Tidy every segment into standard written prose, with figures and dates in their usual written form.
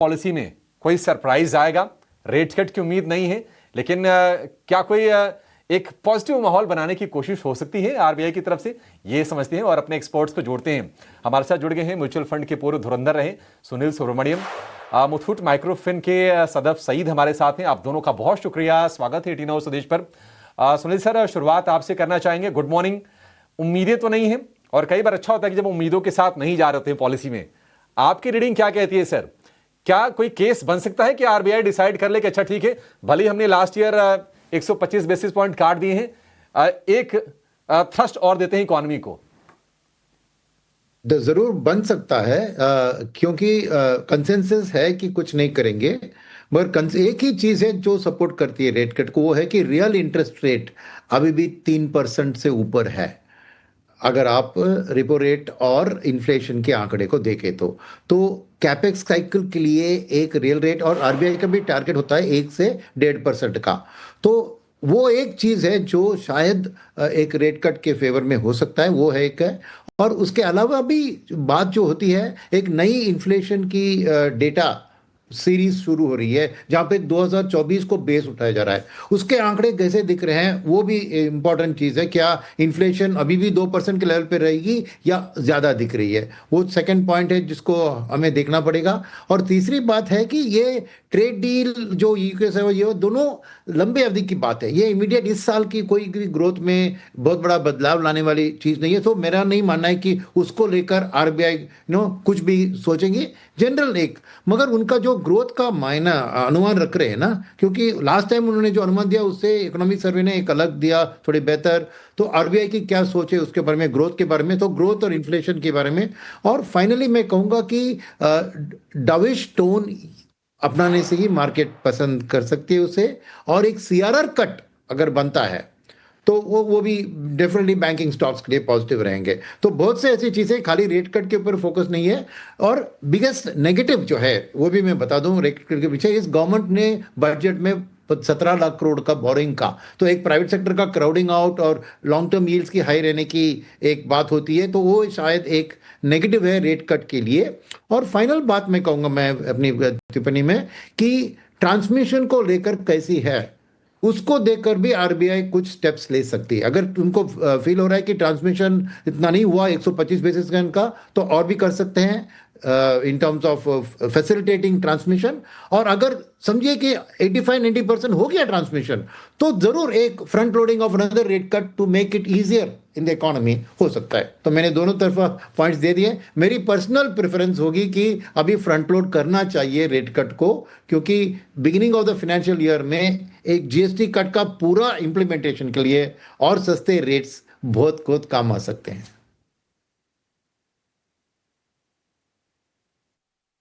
Policy में कोई surprise आएगा? रेट कट की उम्मीद नहीं है, लेकिन क्या कोई एक पॉजिटिव माहौल बनाने की कोशिश हो सकती है आरबीआई की तरफ से? ये समझते हैं और अपने एक्सपर्ट्स को जोड़ते हैं। हमारे साथ जुड़ गए हैं म्यूचुअल फंड के पूर्व धुरंधर रहे सुनील सुब्रमण्यम, मुथूट माइक्रोफिन के सदफ सईद हमारे साथ हैं। आप दोनों का बहुत शुक्रिया, स्वागत है 18 आवर्स स्वदेश पर। सुनील सर, शुरुआत आपसे करना चाहेंगे। Good morning. उम्मीदें तो नहीं है, और कई बार अच्छा होता है कि जब उम्मीदों के साथ नहीं जा रहे होते हैं पॉलिसी में। आपकी रीडिंग क्या कहती है सर? क्या कोई केस बन सकता है कि आरबीआई डिसाइड कर ले कि अच्छा ठीक है, भले हमने लास्ट ईयर 125 बेसिस पॉइंट काट दिए हैं, एक थ्रस्ट और देते हैं इकोनॉमी को? जरूर बन सकता है, क्योंकि कंसेंसस है कि कुछ नहीं करेंगे। मगर एक ही चीज है जो सपोर्ट करती है रेट कट को, वो है कि रियल इंटरेस्ट रेट अभी भी 3% से ऊपर है, अगर आप रिपो रेट और इन्फ्लेशन के आंकड़े को देखें तो कैपेक्स साइकिल के लिए एक रियल रेट, और आरबीआई का भी टारगेट होता है 1 से 1.5% का। तो वो एक चीज है जो शायद एक रेट कट के फेवर में हो सकता है, वो है एक है। और उसके अलावा भी बात जो होती है, एक नई इन्फ्लेशन की डेटा सीरीज शुरू हो रही है, जहां पे 2024 को बेस उठाया जा रहा है। उसके आंकड़े कैसे दिख रहे हैं वो भी इंपॉर्टेंट चीज है। क्या इन्फ्लेशन अभी भी 2% के लेवल पे रहेगी या ज्यादा दिख रही है, वो सेकंड पॉइंट है जिसको हमें देखना पड़ेगा। और तीसरी बात है कि ये ट्रेड डील जो यूके से ये दोनों लंबे अवधि की बात है, ये इमीडिएट इस साल की कोई ग्रोथ में बहुत बड़ा बदलाव लाने वाली चीज नहीं है। तो मेरा नहीं मानना है कि उसको लेकर आरबीआई कुछ भी सोचेंगे जनरल एक। मगर उनका जो ग्रोथ का मायना अनुमान रख रहे हैं ना, क्योंकि लास्ट टाइम उन्होंने जो अनुमान दिया उससे इकोनॉमिक सर्वे ने एक अलग दिया, थोड़ी बेहतर। तो आरबीआई की क्या सोच है उसके बारे में, ग्रोथ के बारे में, तो ग्रोथ और इन्फ्लेशन के बारे में। और फाइनली मैं कहूंगा कि डविश टोन अपनाने से ही मार्केट पसंद कर सकती है उसे। और एक सीआरआर कट अगर बनता है तो वो भी डेफिनेटली बैंकिंग स्टॉक्स के लिए पॉजिटिव रहेंगे। तो बहुत से ऐसी चीजें, खाली रेट कट के ऊपर फोकस नहीं है। और बिगेस्ट नेगेटिव जो है वो भी मैं बता दूं रेट कट के पीछे, इस गवर्नमेंट ने बजट में 17 लाख करोड़ का बोरिंग का, तो एक प्राइवेट सेक्टर का क्राउडिंग आउट और लॉन्ग टर्म यील्ड्स की हाई रहने की एक बात होती है, तो वो शायद एक नेगेटिव है रेट कट के लिए। और फाइनल बात मैं कहूंगा मैं अपनी टिप्पणी में कि ट्रांसमिशन को लेकर कैसी है, उसको देखकर भी आरबीआई कुछ स्टेप्स ले सकती है। अगर उनको फील हो रहा है कि ट्रांसमिशन इतना नहीं हुआ 125 बेसिस पॉइंट का, तो और भी कर सकते हैं in terms of facilitating transmission. और अगर समझिए कि 85-90% हो गया ट्रांसमिशन, तो जरूर एक front loading of another rate cut to make it easier in the economy हो सकता है। तो मैंने दोनों तरफा पॉइंट्स दे दिए। मेरी पर्सनल प्रेफरेंस होगी कि अभी फ्रंट लोड करना चाहिए रेट कट को, क्योंकि beginning of the financial year में एक जीएसटी कट का पूरा इंप्लीमेंटेशन के लिए और सस्ते रेट्स बहुत काम आ सकते हैं।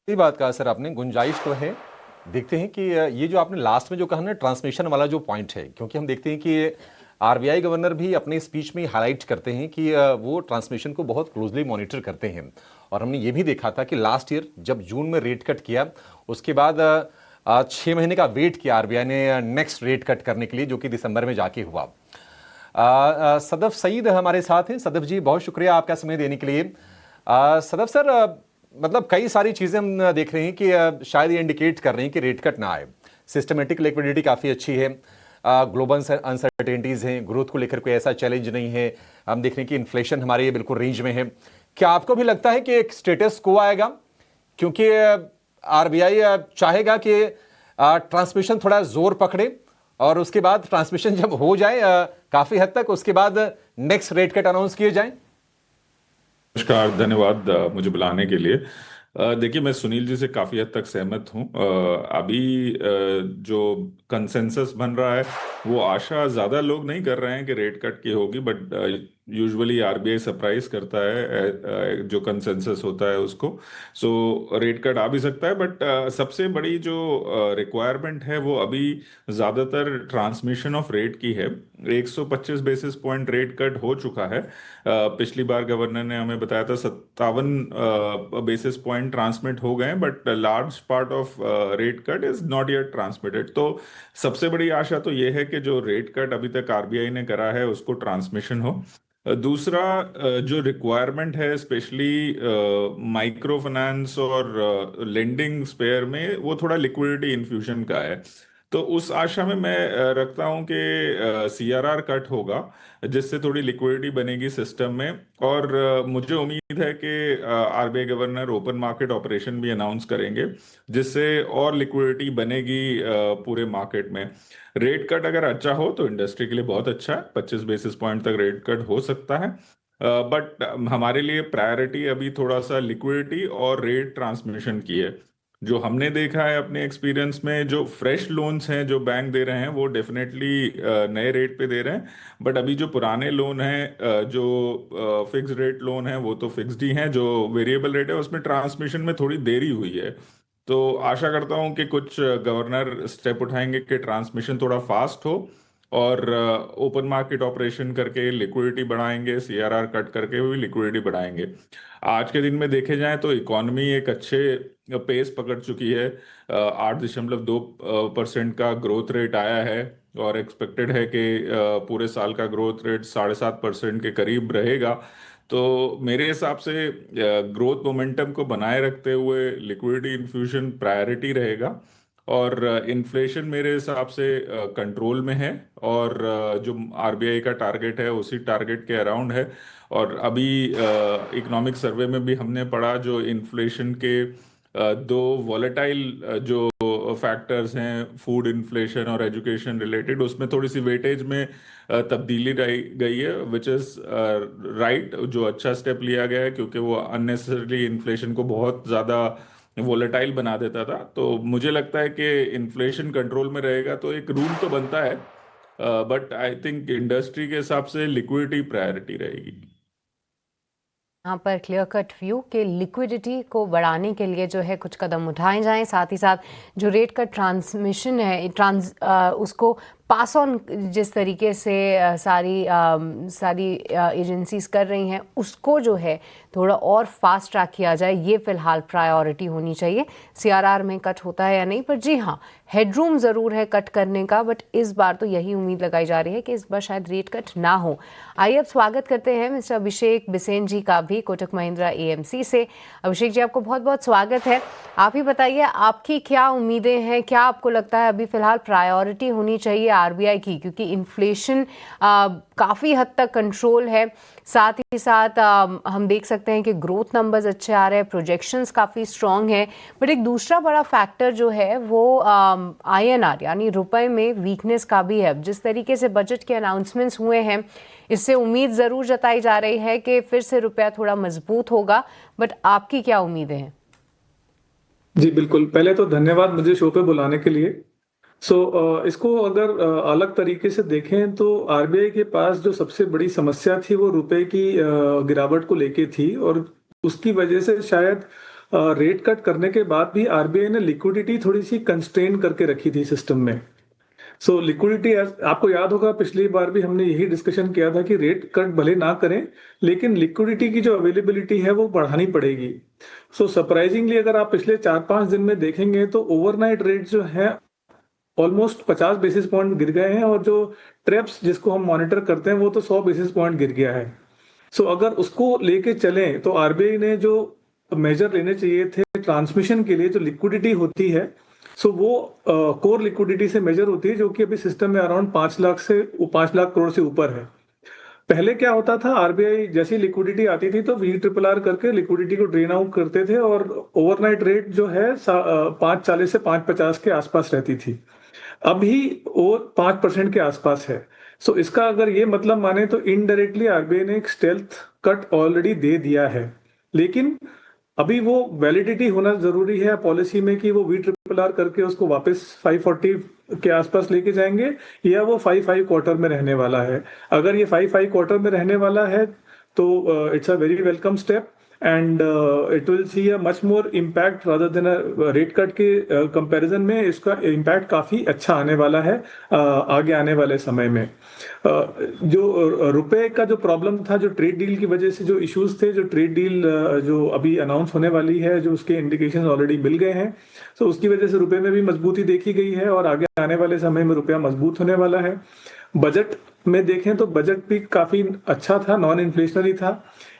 सही बात कहा सर आपने, गुंजाइश तो है। देखते हैं कि ये जो आपने लास्ट में जो कहा ना ट्रांसमिशन वाला जो पॉइंट है, क्योंकि हम देखते हैं कि आरबीआई गवर्नर भी अपने स्पीच में हाईलाइट करते हैं कि वो ट्रांसमिशन को बहुत क्लोजली मॉनिटर करते हैं। और हमने ये भी देखा था कि लास्ट ईयर जब जून में रेट कट किया, उसके बाद 6 महीने का वेट किया आरबीआई ने नेक्स्ट रेट कट करने के लिए, जो कि दिसंबर में जाके हुआ। सदफ सईद हमारे साथ हैं। सदफ जी, बहुत शुक्रिया आपका समय देने के लिए। सदफ सर, मतलब कई सारी चीज़ें हम देख रहे हैं कि शायद ये इंडिकेट कर रही हैं कि रेट कट ना आए। सिस्टमेटिक लिक्विडिटी काफ़ी अच्छी है, ग्लोबल अनसर्टेनिटीज़ हैं, ग्रोथ को लेकर कोई ऐसा चैलेंज नहीं है। हम देख रहे हैं कि इन्फ्लेशन हमारे ये बिल्कुल रेंज में है। क्या आपको भी लगता है कि एक स्टेटस को आएगा? क्योंकि आरबीआई चाहेगा कि ट्रांसमिशन थोड़ा जोर पकड़े, और उसके बाद ट्रांसमिशन जब हो जाए काफ़ी हद तक, उसके बाद नेक्स्ट रेट कट अनाउंस किए जाएं। नमस्कार, धन्यवाद मुझे बुलाने के लिए। देखिए, मैं सुनील जी से काफ़ी हद तक सहमत हूँ। अभी जो कंसेंसस बन रहा है, वो आशा ज़्यादा लोग नहीं कर रहे हैं कि रेट कट की होगी, बट यूजुअली आरबीआई सरप्राइज करता है जो कंसेंसस होता है उसको। सो रेट कट आ भी सकता है, बट सबसे बड़ी जो रिक्वायरमेंट है वो अभी ज़्यादातर ट्रांसमिशन ऑफ रेट की है। 125 बेसिस पॉइंट रेट कट हो चुका है। पिछली बार गवर्नर ने हमें बताया था 57 बेसिस पॉइंट ट्रांसमिट हो गए, but large part of rate cut is not yet transmitted. तो सबसे बड़ी आशा तो ये है कि जो रेट कट अभी तक आरबीआई ने करा है उसको ट्रांसमिशन हो। दूसरा जो रिक्वायरमेंट है स्पेशली माइक्रो फाइनेंस और लेंडिंग स्पेयर में, वो थोड़ा लिक्विडिटी इन्फ्यूजन का है। तो उस आशा में मैं रखता हूं कि सीआरआर कट होगा, जिससे थोड़ी लिक्विडिटी बनेगी सिस्टम में। और मुझे उम्मीद है कि RBI governor open market operation भी अनाउंस करेंगे, जिससे और लिक्विडिटी बनेगी पूरे मार्केट में। रेट कट अगर अच्छा हो तो इंडस्ट्री के लिए बहुत अच्छा है, 25 बेसिस पॉइंट तक रेट कट हो सकता है। बट हमारे लिए प्रायोरिटी अभी थोड़ा सा लिक्विडिटी और रेट ट्रांसमिशन की है। जो हमने देखा है अपने एक्सपीरियंस में, जो फ्रेश लोन्स हैं जो बैंक दे रहे हैं वो डेफिनेटली नए रेट पे दे रहे हैं। बट अभी जो पुराने लोन हैं, जो फिक्स रेट लोन है, वो तो फिक्स्ड ही हैं। जो वेरिएबल रेट है उसमें ट्रांसमिशन में थोड़ी देरी हुई है। तो आशा करता हूं कि कुछ गवर्नर स्टेप उठाएंगे कि ट्रांसमिशन थोड़ा फास्ट हो, और ओपन मार्केट ऑपरेशन करके लिक्विडिटी बढ़ाएंगे, सीआरआर कट करके भी लिक्विडिटी बढ़ाएंगे। आज के दिन में देखे जाए तो इकॉनमी एक अच्छे पेस पकड़ चुकी है। 8.2% का ग्रोथ रेट आया है, और एक्सपेक्टेड है कि पूरे साल का ग्रोथ रेट 7.5% के करीब रहेगा। तो मेरे हिसाब से ग्रोथ मोमेंटम को बनाए रखते हुए लिक्विडिटी इन्फ्यूजन प्रायोरिटी रहेगा। और इन्फ्लेशन मेरे हिसाब से कंट्रोल में है, और जो आरबीआई का टारगेट है उसी टारगेट के अराउंड है। और अभी इकोनॉमिक सर्वे में भी हमने पढ़ा, जो इन्फ्लेशन के दो वॉलेटाइल जो फैक्टर्स हैं, फूड इन्फ्लेशन और एजुकेशन रिलेटेड, उसमें थोड़ी सी वेटेज में तब्दीली रही गई है, विच इज़ राइट। जो अच्छा स्टेप लिया गया है, क्योंकि वो अननेसेसरली इन्फ्लेशन को बहुत ज़्यादा वोलेटाइल बना देता था। तो मुझे लगता है कि इन्फ्लेशन कंट्रोल में रहेगा, तो एक रूल तो बनता है। बट आई थिंक इंडस्ट्री के हिसाब से लिक्विडिटी प्रायोरिटी रहेगी। यहाँ पर क्लियर कट व्यू के लिक्विडिटी को बढ़ाने के लिए जो है कुछ कदम उठाए जाएं, साथ ही साथ जो रेट का ट्रांसमिशन है उसको पास ऑन जिस तरीके से सारी एजेंसीज कर रही हैं, उसको जो है थोड़ा और फास्ट ट्रैक किया जाए, ये फिलहाल प्रायोरिटी होनी चाहिए। सीआरआर में कट होता है या नहीं, पर जी हाँ, हेडरूम ज़रूर है कट करने का, बट इस बार तो यही उम्मीद लगाई जा रही है कि इस बार शायद रेट कट ना हो। आइए अब स्वागत करते हैं मिस्टर अभिषेक बिसेन जी का भी, कोटक महिंद्रा एएमसी से। अभिषेक जी, आपको बहुत बहुत स्वागत है। आप ही बताइए, आपकी क्या उम्मीदें हैं, क्या आपको लगता है अभी फिलहाल प्रायोरिटी होनी चाहिए आरबीआई की, क्योंकि इन्फ्लेशन काफ़ी हद तक कंट्रोल है, साथ ही साथ हम देख सकते हैं कि ग्रोथ नंबर्स अच्छे आ रहे हैं, प्रोजेक्शंस काफ़ी स्ट्रॉन्ग है, बट एक दूसरा बड़ा फैक्टर जो है वो आईएनआर यानी रुपए में वीकनेस का भी है। जिस तरीके से बजट के अनाउंसमेंट्स हुए हैं, इससे उम्मीद ज़रूर जताई जा रही है कि फिर से रुपया थोड़ा मजबूत होगा, बट आपकी क्या उम्मीदें हैं? जी बिल्कुल, पहले तो धन्यवाद मुझे शो पे बुलाने के लिए। इसको अगर अलग तरीके से देखें तो आरबीआई के पास जो सबसे बड़ी समस्या थी वो रुपए की गिरावट को लेके थी, और उसकी वजह से शायद रेट कट करने के बाद भी आरबीआई ने लिक्विडिटी थोड़ी सी कंस्ट्रेन करके रखी थी सिस्टम में। लिक्विडिटी, आपको याद होगा पिछली बार भी हमने यही डिस्कशन किया था कि रेट कट भले ना करें, लेकिन लिक्विडिटी की जो अवेलेबिलिटी है वो बढ़ानी पड़ेगी। सरप्राइजिंगली अगर आप पिछले 4-5 दिन में देखेंगे तो ओवरनाइट रेट जो है ऑलमोस्ट 50 बेसिस पॉइंट गिर गए हैं, और जो ट्रेप्स जिसको हम मॉनिटर करते हैं वो तो 100 बेसिस पॉइंट गिर गया है। अगर उसको लेके चलें तो आरबीआई ने जो मेजर लेने चाहिए थे ट्रांसमिशन के लिए, जो लिक्विडिटी होती है, वो कोर लिक्विडिटी से मेजर होती है, जो कि अभी सिस्टम में अराउंड 5 लाख करोड़ से ऊपर है। पहले क्या होता था, आरबीआई जैसी लिक्विडिटी आती थी तो VRRR करके लिक्विडिटी को ड्रेन आउट करते थे, और ओवरनाइट रेट जो है 5.40 से 5.50 के आसपास रहती थी। अभी वो 5% के आसपास है। इसका अगर ये मतलब माने तो इनडायरेक्टली आरबीआई ने एक स्टेल्थ कट ऑलरेडी दे दिया है, लेकिन अभी वो वैलिडिटी होना जरूरी है पॉलिसी में कि वो VRRR करके उसको वापस 540 के आसपास लेके जाएंगे, या वो 5 क्वार्टर में रहने वाला है। अगर ये 5 क्वार्टर में रहने वाला है तो it's a very welcome step, and it will see a much more impact rather than a rate cut के कंपैरिजन में। इसका इम्पैक्ट काफी अच्छा आने वाला है आगे आने वाले समय में। जो रुपए का जो प्रॉब्लम था, जो ट्रेड डील की वजह से जो इश्यूज थे, जो ट्रेड डील जो अभी अनाउंस होने वाली है, जो उसके इंडिकेशन ऑलरेडी मिल गए हैं, उसकी वजह से रुपए में भी मजबूती देखी गई है, और आगे आने वाले समय में रुपया मजबूत होने वाला है। बजट में देखें तो बजट भी काफी अच्छा था, नॉन इन्फ्लेशनरी था।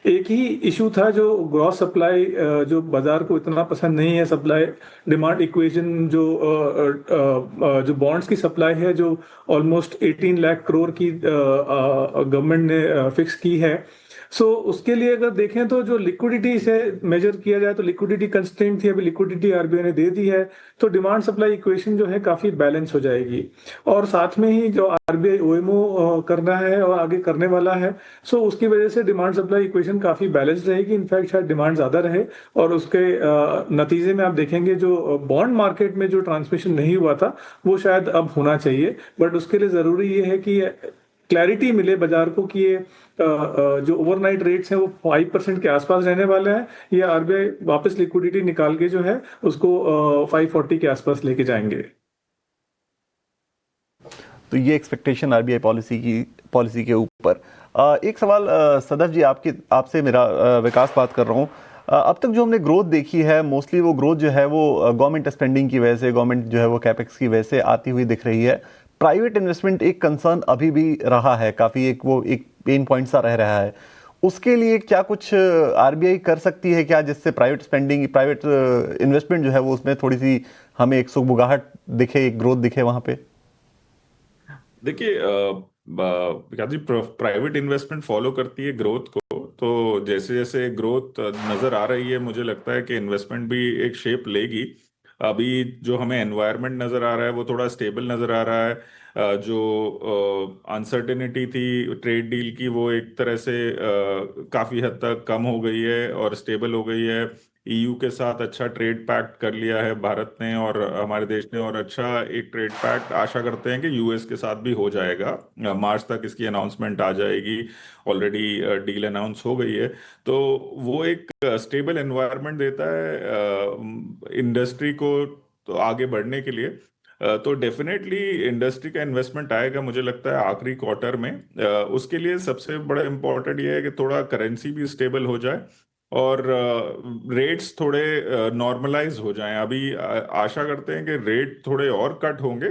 एक ही इशू था जो ग्रॉस सप्लाई, जो बाजार को इतना पसंद नहीं है, सप्लाई डिमांड इक्वेशन, जो बॉन्ड्स की सप्लाई है जो ऑलमोस्ट 18 लाख करोड़ की गवर्नमेंट ने फिक्स की है। सो उसके लिए अगर देखें तो जो लिक्विडिटी से मेजर किया जाए तो लिक्विडिटी कंस्ट्रेंट थी, अभी लिक्विडिटी आरबीआई ने दे दी है, तो डिमांड सप्लाई इक्वेशन जो है काफी बैलेंस हो जाएगी। और साथ में ही जो आरबीआई ओएमओ करना है और आगे करने वाला है, सो उसकी वजह से डिमांड सप्लाई इक्वेशन काफी बैलेंस रहेगी। इनफैक्ट शायद डिमांड ज्यादा रहे, और उसके नतीजे में आप देखेंगे जो बॉन्ड मार्केट में जो ट्रांसमिशन नहीं हुआ था वो शायद अब होना चाहिए। बट उसके लिए जरूरी ये है कि क्लैरिटी मिले बाजार को कि ये जो ओवरनाइट रेट्स हैं वो 5% के आसपास रहने वाले हैं, या आरबीआई वापस लिक्विडिटी निकाल के जो है उसको 540 के आसपास लेके जाएंगे। तो ये एक्सपेक्टेशन आरबीआई पॉलिसी के ऊपर। एक सवाल सदफ जी आपसे मेरा विकास बात कर रहा हूँ। अब तक जो हमने ग्रोथ देखी है, मोस्टली वो ग्रोथ जो है वो गवर्नमेंट स्पेंडिंग की वजह से, गवर्नमेंट जो है वो कैपेक्स की वजह से आती हुई दिख रही है। प्राइवेट इन्वेस्टमेंट एक कंसर्न अभी भी रहा है, काफ़ी एक पेन पॉइंट सा रह रहा है। उसके लिए क्या कुछ आरबीआई कर सकती है क्या, जिससे प्राइवेट इन्वेस्टमेंट जो है वो उसमें थोड़ी सी हमें एक सुगबुगाहट दिखे, एक ग्रोथ दिखे वहाँ पे? देखिए विकास जी, प्राइवेट इन्वेस्टमेंट फॉलो करती है ग्रोथ को, तो जैसे जैसे ग्रोथ नजर आ रही है मुझे लगता है कि इन्वेस्टमेंट भी एक शेप लेगी। अभी जो हमें एनवायरनमेंट नजर आ रहा है वो थोड़ा स्टेबल नजर आ रहा है। जो अनसर्टेनिटी थी ट्रेड डील की वो एक तरह से काफी हद तक कम हो गई है और स्टेबल हो गई है। ईयू के साथ अच्छा ट्रेड पैक्ट कर लिया है भारत ने और हमारे देश ने, और अच्छा एक ट्रेड पैक्ट आशा करते हैं कि यूएस के साथ भी हो जाएगा। मार्च तक इसकी अनाउंसमेंट आ जाएगी, ऑलरेडी डील अनाउंस हो गई है। तो वो एक स्टेबल एनवायरनमेंट देता है इंडस्ट्री को तो आगे बढ़ने के लिए। तो डेफिनेटली इंडस्ट्री का इन्वेस्टमेंट आएगा मुझे लगता है आखिरी क्वार्टर में। उसके लिए सबसे बड़ा इम्पोर्टेंट ये है कि थोड़ा करेंसी भी स्टेबल हो जाए और रेट्स थोड़े नॉर्मलाइज हो जाएं। अभी आशा करते हैं कि रेट थोड़े और कट होंगे,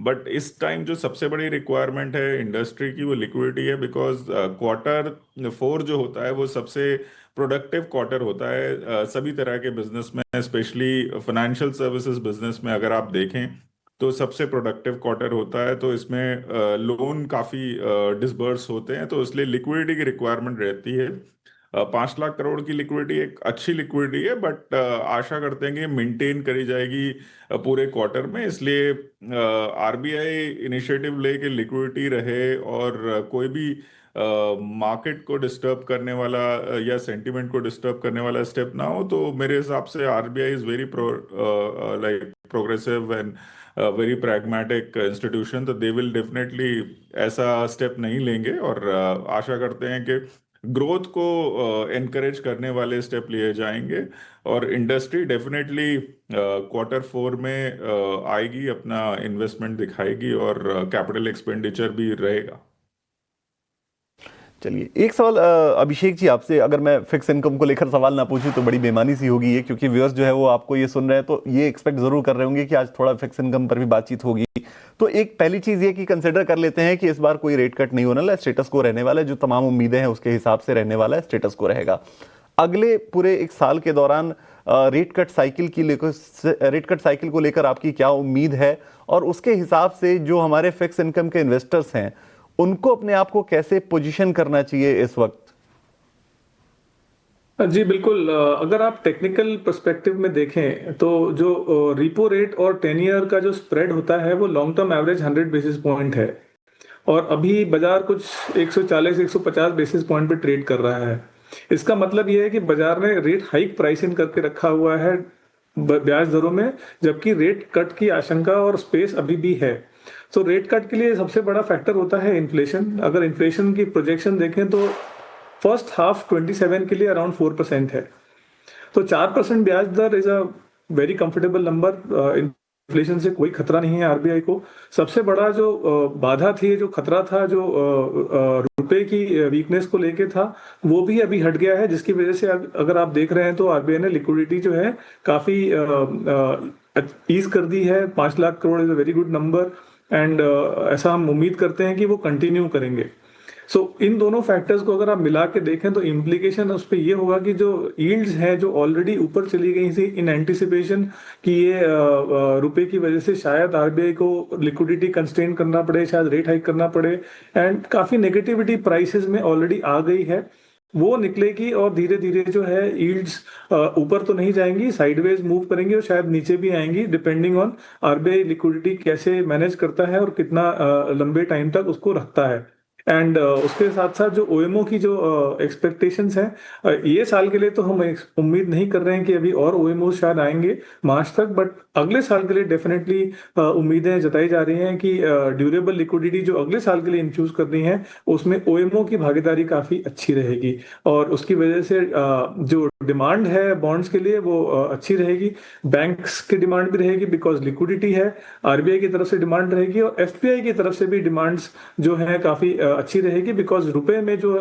बट इस टाइम जो सबसे बड़ी रिक्वायरमेंट है इंडस्ट्री की वो लिक्विडिटी है। बिकॉज क्वार्टर 4 जो होता है वो सबसे प्रोडक्टिव क्वार्टर होता है सभी तरह के बिजनेस में, स्पेशली फाइनेंशियल सर्विसेज बिजनेस में अगर आप देखें तो सबसे प्रोडक्टिव क्वार्टर होता है। तो इसमें लोन काफ़ी डिसबर्स होते हैं, तो इसलिए लिक्विडिटी की रिक्वायरमेंट रहती है। 5 लाख करोड़ की लिक्विडिटी एक अच्छी लिक्विडिटी है, बट आशा करते हैं कि मेंटेन करी जाएगी पूरे क्वार्टर में। इसलिए आरबीआई इनिशिएटिव ले कि लिक्विडिटी रहे और कोई भी मार्केट को डिस्टर्ब करने वाला या सेंटिमेंट को डिस्टर्ब करने वाला स्टेप ना हो। तो मेरे हिसाब से RBI is very progressive and very pragmatic institution, तो दे विल डेफिनेटली ऐसा स्टेप नहीं लेंगे। और आशा करते हैं कि ग्रोथ को एनकरेज करने वाले स्टेप लिए जाएंगे और इंडस्ट्री डेफिनेटली क्वार्टर 4 में आएगी, अपना इन्वेस्टमेंट दिखाएगी और कैपिटल एक्सपेंडिचर भी रहेगा। चलिए, एक सवाल अभिषेक जी आपसे, अगर मैं फिक्स इनकम को लेकर सवाल ना पूछूं तो बड़ी बेईमानी सी होगी ये, क्योंकि व्यूअर्स जो है वो आपको ये सुन रहे हैं तो ये एक्सपेक्ट जरूर कर रहे होंगे कि आज थोड़ा फिक्स इनकम पर भी बातचीत होगी। तो एक पहली चीज ये कि कंसिडर कर लेते हैं कि इस बार कोई रेट कट नहीं होने वाला है, स्टेटस को रहने वाला है, जो तमाम उम्मीदें हैं उसके हिसाब से रहने वाला है, स्टेटस को रहेगा। अगले पूरे एक साल के दौरान रेट कट साइकिल को लेकर आपकी क्या उम्मीद है, और उसके हिसाब से जो हमारे फिक्स इनकम के इन्वेस्टर्स हैं उनको अपने आप को कैसे पोजीशन करना चाहिए इस वक्त? जी बिल्कुल, अगर आप टेक्निकल पर्सपेक्टिव में देखें तो जो रिपो रेट और 10 ईयर का जो स्प्रेड होता है वो long term average 100 basis point है, और अभी बाजार कुछ 140-150 बेसिस पॉइंट पे ट्रेड कर रहा है। इसका मतलब ये है कि बाजार ने रेट हाइक प्राइस इन करके रखा हुआ है ब्याज दरों में, जबकि रेट कट की आशंका और स्पेस अभी भी है। तो रेट कट के लिए सबसे बड़ा फैक्टर होता है इन्फ्लेशन। अगर इन्फ्लेशन की प्रोजेक्शन देखें तो फर्स्ट हाफ 27 के लिए अराउंड 4% है, तो 4% ब्याज दर is a very comfortable number. Inflation से कोई खतरा नहीं है आरबीआई को। सबसे बड़ा जो बाधा थी, जो खतरा था, जो रुपए की वीकनेस को लेके था, वो भी अभी हट गया है, जिसकी वजह से अगर आप देख रहे हैं तो आरबीआई ने लिक्विडिटी जो है काफी ईज कर दी है। 5 lakh crore is a very good number. And ऐसा हम उम्मीद करते हैं कि वो कंटिन्यू करेंगे। सो इन दोनों फैक्टर्स को अगर आप मिला के देखें तो इम्प्लीकेशन उस पर ये होगा कि जो यील्ड्स हैं जो ऑलरेडी ऊपर चली गई थी इन एंटिसिपेशन कि ये रुपए की वजह से शायद आरबीआई को लिक्विडिटी कंस्ट्रेन करना पड़े, शायद रेट हाइक करना पड़े, एंड काफी नेगेटिविटी प्राइसेस में ऑलरेडी आ गई है, वो निकलेगी और धीरे धीरे जो है यील्ड्स ऊपर तो नहीं जाएंगी, साइडवेज मूव करेंगी और शायद नीचे भी आएंगी डिपेंडिंग ऑन आरबीआई लिक्विडिटी कैसे मैनेज करता है और कितना लंबे टाइम तक उसको रखता है। एंड उसके साथ साथ जो ओएमओ की जो एक्सपेक्टेशंस हैं, ये साल के लिए तो हम उम्मीद नहीं कर रहे हैं कि अभी और ओएमओ शायद आएंगे मार्च तक, बट अगले साल के लिए डेफिनेटली उम्मीदें जताई जा रही हैं कि ड्यूरेबल लिक्विडिटी जो अगले साल के लिए इंफ्यूज करनी है उसमें ओएमओ की भागीदारी काफी अच्छी रहेगी और उसकी वजह से जो डिमांड है बॉन्ड्स के लिए वो अच्छी रहेगी। बैंक्स की डिमांड भी रहेगी बिकॉज लिक्विडिटी है, आरबीआई की तरफ से डिमांड रहेगी और एफपीआई की तरफ से भी डिमांड्स जो है काफी अच्छी रहेगी बिकॉज रुपए में जो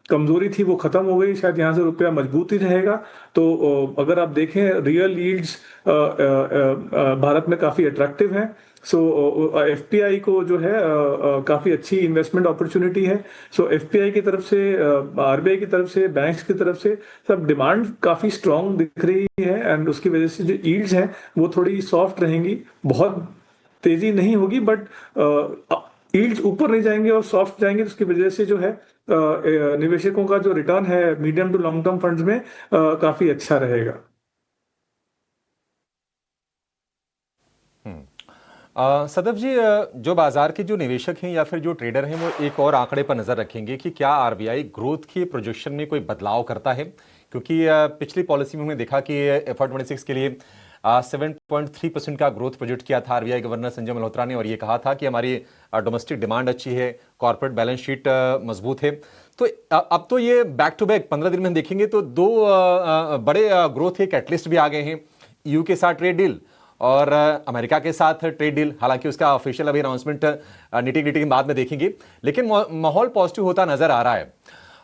कमजोरी थी वो खत्म हो गई, शायद यहाँ से रुपया मजबूत ही रहेगा। तो अगर आप देखें रियल यील्ड्स भारत में काफी अट्रैक्टिव हैं। सो एफपीआई को जो है काफी अच्छी इन्वेस्टमेंट अपॉर्चुनिटी है। सो एफपीआई की तरफ से, आरबीआई की तरफ से, बैंक्स की तरफ से सब डिमांड काफी स्ट्रांग दिख रही है एंड उसकी वजह से जो यील्ड्स हैं वो थोड़ी सॉफ्ट रहेंगी, बहुत तेजी नहीं होगी बट यील्ड्स ऊपर नहीं जाएंगे और सॉफ्ट जाएंगे, तो उसकी वजह से जो है निवेशकों का जो रिटर्न है medium to long term funds में काफी अच्छा रहेगा। सदफ जी, जो बाजार के जो निवेशक हैं या फिर जो ट्रेडर हैं वो एक और आंकड़े पर नजर रखेंगे कि क्या आरबीआई ग्रोथ की प्रोजेक्शन में कोई बदलाव करता है, क्योंकि पिछली पॉलिसी में हमने देखा कि FY26 के लिए 7.3% का ग्रोथ प्रोजेक्ट किया था आरबीआई गवर्नर संजय मल्होत्रा ने और ये कहा था कि हमारी डोमेस्टिक डिमांड अच्छी है, कॉर्पोरेट बैलेंस शीट मजबूत है। तो अब तो ये बैक टू बैक 15 दिन में हम देखेंगे तो दो बड़े ग्रोथ के कैटलिस्ट भी आ गए हैं, ईयू के साथ ट्रेड डील और अमेरिका के साथ ट्रेड डील। हालांकि उसका ऑफिशियल अभी अनाउंसमेंट निटी के बाद में देखेंगे, लेकिन माहौल पॉजिटिव होता नजर आ रहा है।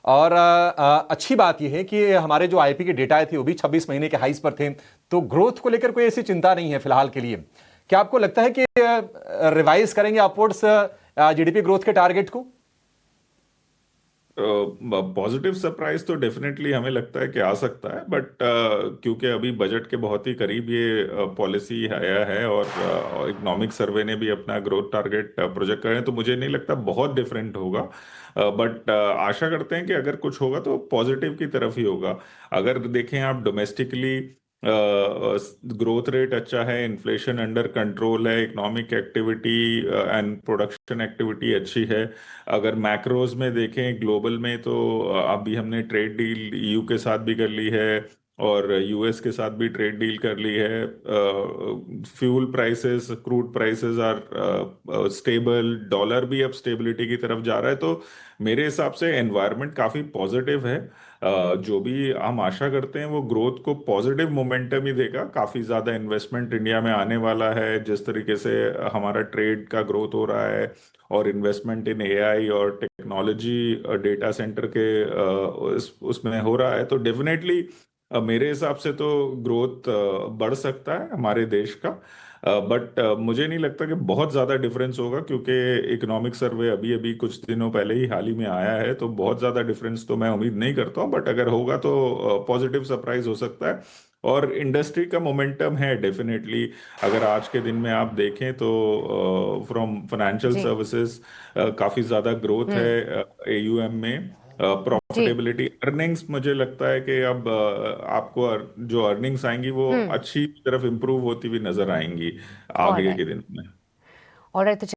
और अच्छी बात यह है कि हमारे जो आईपी के डेटा थे वो भी 26 महीने के हाइस पर थे, तो ग्रोथ को लेकर कोई ऐसी चिंता नहीं है फिलहाल के लिए। क्या आपको लगता है कि रिवाइज करेंगे अपवर्ड्स जीडीपी ग्रोथ के टारगेट को? पॉजिटिव सरप्राइज तो डेफिनेटली हमें लगता है कि आ सकता है, बट क्योंकि अभी बजट के बहुत ही करीब ये पॉलिसी आया है और इकोनॉमिक सर्वे ने भी अपना ग्रोथ टारगेट प्रोजेक्ट करे हैं, तो मुझे नहीं लगता बहुत डिफरेंट होगा। बट आशा करते हैं कि अगर कुछ होगा तो पॉजिटिव की तरफ ही होगा। अगर देखें आप डोमेस्टिकली ग्रोथ रेट अच्छा है, इन्फ्लेशन अंडर कंट्रोल है, economic activity and production activity अच्छी है। अगर मैक्रोज में देखें ग्लोबल में तो अभी हमने ट्रेड डील ईयू के साथ भी कर ली है और यूएस के साथ भी ट्रेड डील कर ली है। Fuel prices, crude prices are stable, dollar भी अब स्टेबिलिटी की तरफ जा रहा है, तो मेरे हिसाब से एनवायरनमेंट काफ़ी पॉजिटिव है। जो भी हम आशा करते हैं वो ग्रोथ को पॉजिटिव मोमेंटम ही देगा। काफ़ी ज़्यादा इन्वेस्टमेंट इंडिया में आने वाला है, जिस तरीके से हमारा ट्रेड का ग्रोथ हो रहा है और इन्वेस्टमेंट इन एआई और टेक्नोलॉजी डेटा सेंटर के उसमें हो रहा है, तो डेफिनेटली मेरे हिसाब से तो ग्रोथ बढ़ सकता है हमारे देश का। बट मुझे नहीं लगता कि बहुत ज़्यादा डिफरेंस होगा, क्योंकि इकोनॉमिक सर्वे अभी अभी कुछ दिनों पहले ही हाल ही में आया है, तो बहुत ज़्यादा डिफरेंस तो मैं उम्मीद नहीं करता हूँ। बट अगर होगा तो पॉजिटिव सरप्राइज हो सकता है। और इंडस्ट्री का मोमेंटम है डेफिनेटली। अगर आज के दिन में आप देखें तो फ्रॉम फाइनेंशियल जी सर्विसेज काफ़ी ज़्यादा ग्रोथ है एयूएम में। जी प्रॉफिटेबिलिटी, अर्निंग्स, मुझे लगता है कि अब आपको जो अर्निंग्स आएंगी वो अच्छी तरफ इम्प्रूव होती हुई नजर आएंगी आगे ऑलराइट के दिन में। ऑलराइट। तो